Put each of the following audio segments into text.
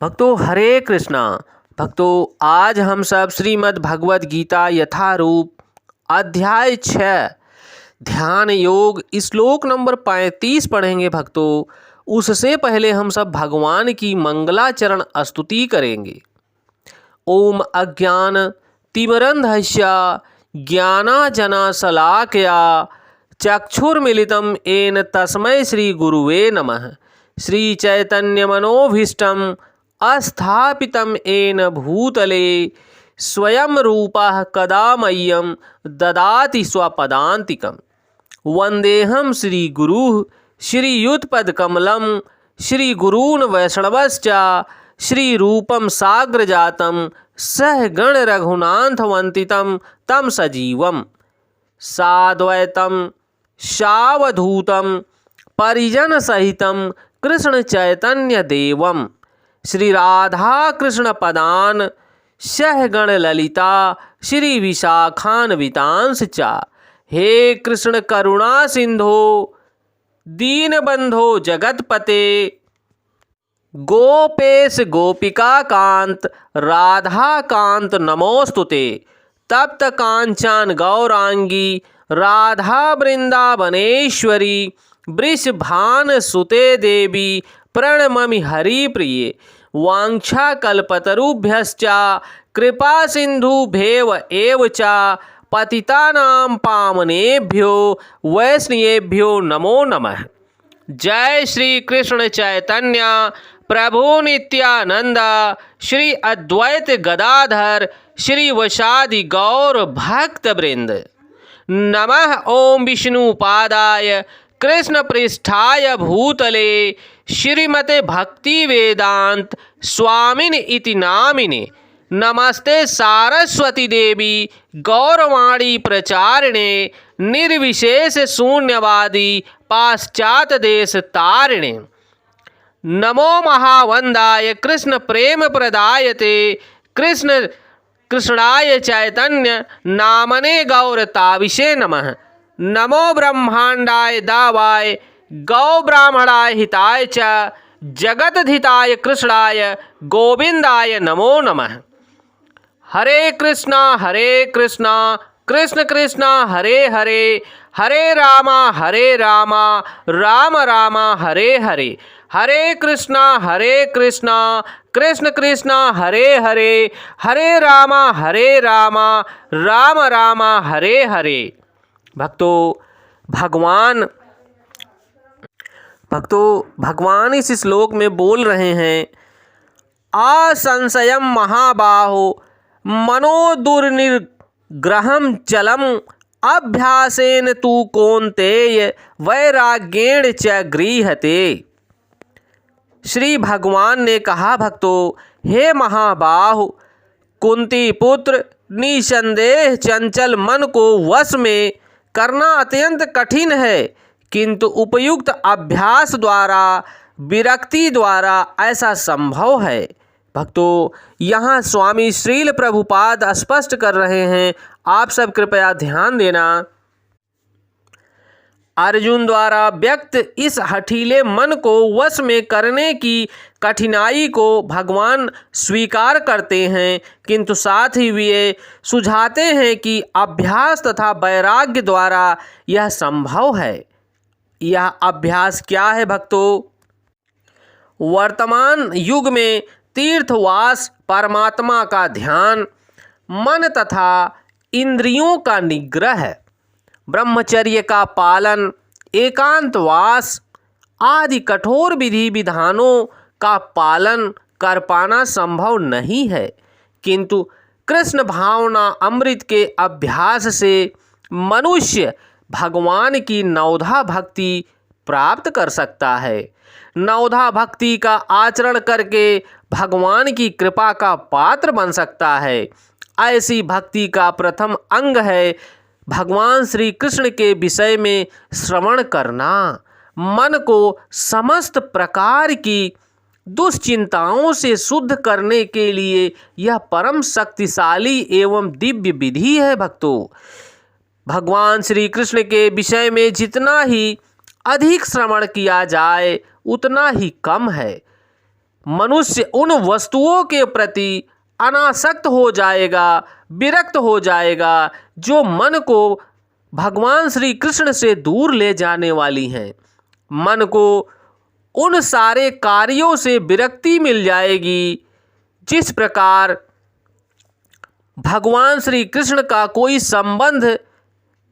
भक्तों हरे कृष्णा। भक्तों आज हम सब श्रीमद् भगवद गीता यथारूप अध्याय 6 ध्यान योग श्लोक नंबर 35 पढ़ेंगे। भक्तों उससे पहले हम सब भगवान की मंगलाचरण स्तुति करेंगे। ओम अज्ञान तिमिरन्धस्य ज्ञानांजनशलाकया चक्षुर्मिलितं येन तस्मै श्री गुरुवे नमः। श्री चैतन्य मनोभीष्टं अस्थापितं येन भूतले स्वयं रूपः कदा मह्यं ददाति स्वपदान्तिकम्। वन्देऽहं श्रीगुरुः श्रीयुतपदकमलं श्रीगुरून् वैष्णवश्च श्रीरूपं साग्रजातं सहगण रघुनाथवन्दितं तं सजीवं साद्वैतं सावधूतं परिजनसहितं कृष्णचैतन्यदेवं श्रीराधाकृष्णपदान् सहगण ललिता श्रीविशाखान्वितांश्च। हे कृष्ण करुणा सिंधो दीनबंधो जगतपते गोपेश गोपिकाकांत राधाकांत नमोस्तुते। तप्त कांचन गौरांगी राधा वृंदावनेश्वरी वृषभानुसुते देवी प्रणममि हरिप्रिये। वाञ्छाकल्पतरुभ्यश्च कृपा सिन्धुभ्येव एव च पतितानां पावनेभ्यो वैष्णवेभ्यो नमो नमः। जय श्री कृष्ण चैतन्य प्रभु नित्यानंद श्री अद्वैत गदाधर श्री वशादि गौर भक्त वृंद। नमः ओम विष्णुपादाय कृष्ण पृष्ठाय भूतले श्रीमते भक्ति वेदांत स्वामिनि इति नामिने। नमस्ते सारस्वती देवी गौरवाणी प्रचारिणे निर्विशेष शून्यवादी पाश्चात देश तारिणे। नमो महावंदाय कृष्ण प्रेम प्रदायते कृष्णाय चैतन्य नामने गौरताविषे नमः। नमो ब्रह्मांडाय दावाय गौ ब्राह्मणाय हिताय च जगतधिताय कृष्णाय गोविंदाय नमो नमः। हरे कृष्णा कृष्ण कृष्णा हरे हरे हरे रामा राम राम हरे हरे। हरे कृष्णा कृष्ण कृष्णा हरे हरे हरे रामा राम राम हरे हरे। भक्तों भगवान इस श्लोक में बोल रहे हैं, असंशयम महाबाहो मनो दुर्निग्रहम चलम अभ्यासेन तु कौन्तेय वैराग्येण च गृह्यते। श्री भगवान ने कहा, भक्तों हे महाबाहो, कुंती पुत्र, निसंदेह चंचल मन को वश में करना अत्यंत कठिन है, किंतु उपयुक्त अभ्यास द्वारा विरक्ति द्वारा ऐसा संभव है। भक्तों यहाँ स्वामी श्रील प्रभुपाद स्पष्ट कर रहे हैं, आप सब कृपया ध्यान देना। अर्जुन द्वारा व्यक्त इस हठीले मन को वश में करने की कठिनाई को भगवान स्वीकार करते हैं, किंतु साथ ही वे सुझाते हैं कि अभ्यास तथा वैराग्य द्वारा यह संभव है। यह अभ्यास क्या है भक्तों? वर्तमान युग में तीर्थवास, परमात्मा का ध्यान, मन तथा इंद्रियों का निग्रह, ब्रह्मचर्य का पालन, एकांतवास आदि कठोर विधि विधानों का पालन कर पाना संभव नहीं है, किंतु कृष्ण भावना अमृत के अभ्यास से मनुष्य भगवान की नवधा भक्ति प्राप्त कर सकता है। नवधा भक्ति का आचरण करके भगवान की कृपा का पात्र बन सकता है। ऐसी भक्ति का प्रथम अंग है भगवान श्री कृष्ण के विषय में श्रवण करना। मन को समस्त प्रकार की दुश्चिंताओं से शुद्ध करने के लिए यह परम शक्तिशाली एवं दिव्य विधि है। भक्तों भगवान श्री कृष्ण के विषय में जितना ही अधिक श्रवण किया जाए उतना ही कम है। मनुष्य उन वस्तुओं के प्रति अनासक्त हो जाएगा, विरक्त हो जाएगा जो मन को भगवान श्री कृष्ण से दूर ले जाने वाली हैं। मन को उन सारे कार्यों से विरक्ति मिल जाएगी जिस प्रकार भगवान श्री कृष्ण का कोई संबंध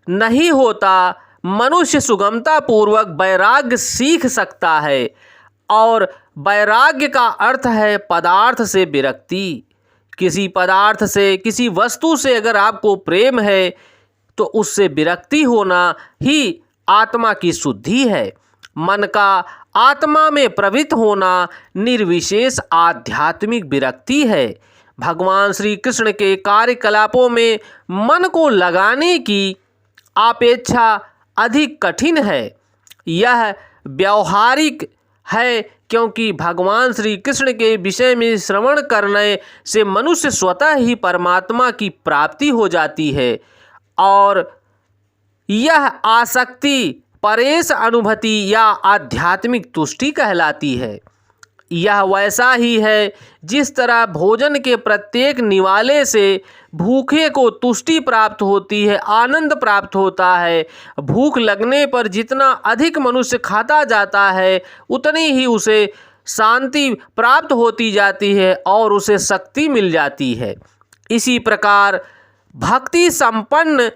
नहीं होता। मनुष्य सुगमता पूर्वक वैराग्य सीख सकता है, और वैराग्य का अर्थ है पदार्थ से विरक्ति। किसी पदार्थ से, किसी वस्तु से अगर आपको प्रेम है तो उससे विरक्ति होना ही आत्मा की शुद्धि है। मन का आत्मा में प्रवृत्त होना निर्विशेष आध्यात्मिक विरक्ति है। भगवान श्री कृष्ण के कार्यकलापों में मन को लगाने की अपेक्षा अधिक कठिन है। यह व्यावहारिक है क्योंकि भगवान श्री कृष्ण के विषय में श्रवण करने से मनुष्य स्वतः ही परमात्मा की प्राप्ति हो जाती है, और यह आसक्ति परेश अनुभूति या आध्यात्मिक तुष्टि कहलाती है। यह वैसा ही है जिस तरह भोजन के प्रत्येक निवाले से भूखे को तुष्टि प्राप्त होती है, आनंद प्राप्त होता है। भूख लगने पर जितना अधिक मनुष्य खाता जाता है उतनी ही उसे शांति प्राप्त होती जाती है और उसे शक्ति मिल जाती है। इसी प्रकार भक्ति संपन्न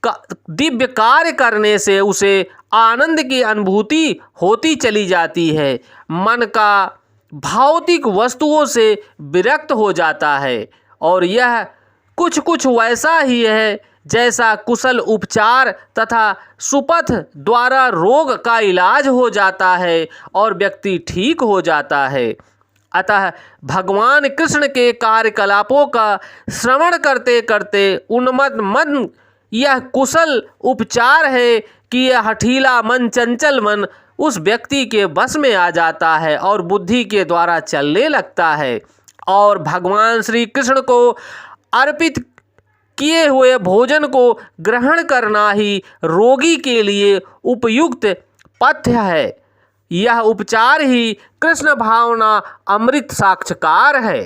दिव्य कार्य करने से उसे आनंद की अनुभूति होती चली जाती है। मन का भौतिक वस्तुओं से विरक्त हो जाता है, और यह कुछ कुछ वैसा ही है जैसा कुशल उपचार तथा सुपथ द्वारा रोग का इलाज हो जाता है और व्यक्ति ठीक हो जाता है। अतः भगवान कृष्ण के कार्यकलापों का श्रवण करते करते उन्मत्त मन यह कुशल उपचार है कि यह हठीला मन, चंचल मन उस व्यक्ति के बस में आ जाता है और बुद्धि के द्वारा चलने लगता है, और भगवान श्री कृष्ण को अर्पित किए हुए भोजन को ग्रहण करना ही रोगी के लिए उपयुक्त पथ्य है। यह उपचार ही कृष्ण भावना अमृत साक्षात्कार है।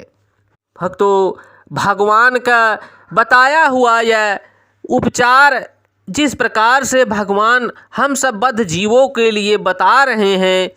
भक्तों, भगवान का बताया हुआ यह उपचार जिस प्रकार से भगवान हम सब बद्ध जीवों के लिए बता रहे हैं,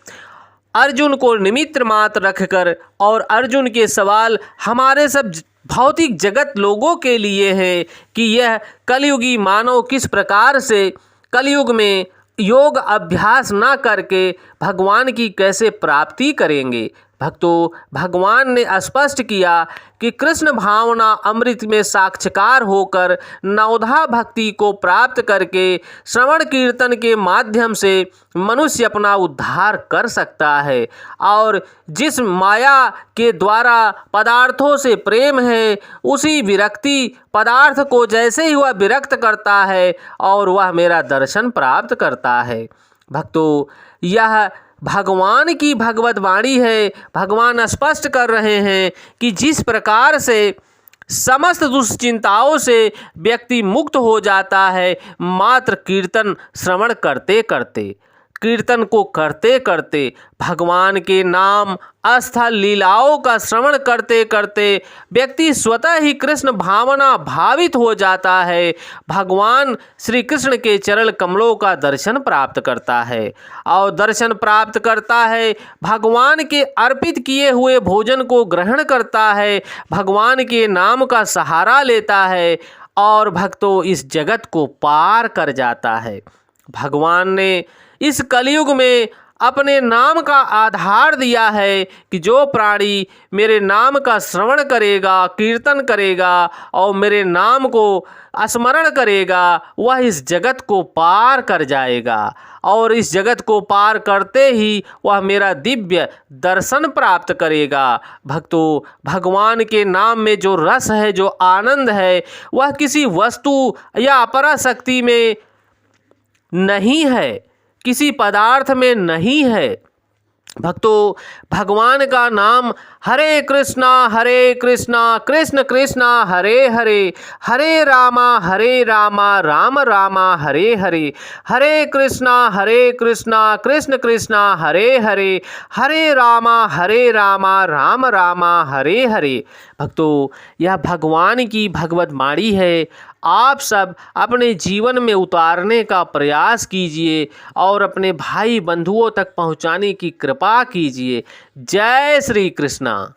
अर्जुन को निमित्त मात्र रखकर, और अर्जुन के सवाल हमारे सब भौतिक जगत लोगों के लिए है कि यह कलयुगी मानव किस प्रकार से कलयुग में योग अभ्यास ना करके भगवान की कैसे प्राप्ति करेंगे। भक्तों, भगवान ने स्पष्ट किया कि कृष्ण भावना अमृत में साक्षात्कार होकर नवधा भक्ति को प्राप्त करके श्रवण कीर्तन के माध्यम से मनुष्य अपना उद्धार कर सकता है, और जिस माया के द्वारा पदार्थों से प्रेम है उसी विरक्ति पदार्थ को जैसे ही वह विरक्त करता है और वह मेरा दर्शन प्राप्त करता है। भक्तों, यह भगवान की भगवत वाणी है। भगवान स्पष्ट कर रहे हैं कि जिस प्रकार से समस्त दुश्चिंताओं से व्यक्ति मुक्त हो जाता है मात्र कीर्तन श्रवण करते करते, कीर्तन को करते करते, भगवान के नाम स्थल लीलाओं का श्रवण करते करते व्यक्ति स्वतः ही कृष्ण भावना भावित हो जाता है। भगवान श्री कृष्ण के चरण कमलों का दर्शन प्राप्त करता है, और दर्शन प्राप्त करता है, भगवान के अर्पित किए हुए भोजन को ग्रहण करता है, भगवान के नाम का सहारा लेता है, और भक्तों इस जगत को पार कर जाता है। भगवान ने इस कलयुग में अपने नाम का आधार दिया है कि जो प्राणी मेरे नाम का श्रवण करेगा, कीर्तन करेगा और मेरे नाम को स्मरण करेगा वह इस जगत को पार कर जाएगा, और इस जगत को पार करते ही वह मेरा दिव्य दर्शन प्राप्त करेगा। भक्तों, भगवान के नाम में जो रस है, जो आनंद है, वह किसी वस्तु या अपराशक्ति में नहीं है, किसी पदार्थ में नहीं है। भक्तों, भगवान का नाम हरे कृष्णा कृष्ण कृष्णा हरे हरे, हरे रामा राम रामा हरे हरे, हरे कृष्णा कृष्ण कृष्णा हरे हरे, हरे रामा राम रामा हरे हरे। भक्तों, यह भगवान की भगवत वाणी है। आप सब अपने जीवन में उतारने का प्रयास कीजिए और अपने भाई बंधुओं तक पहुंचाने की कृपा कीजिए। जय श्री कृष्णा।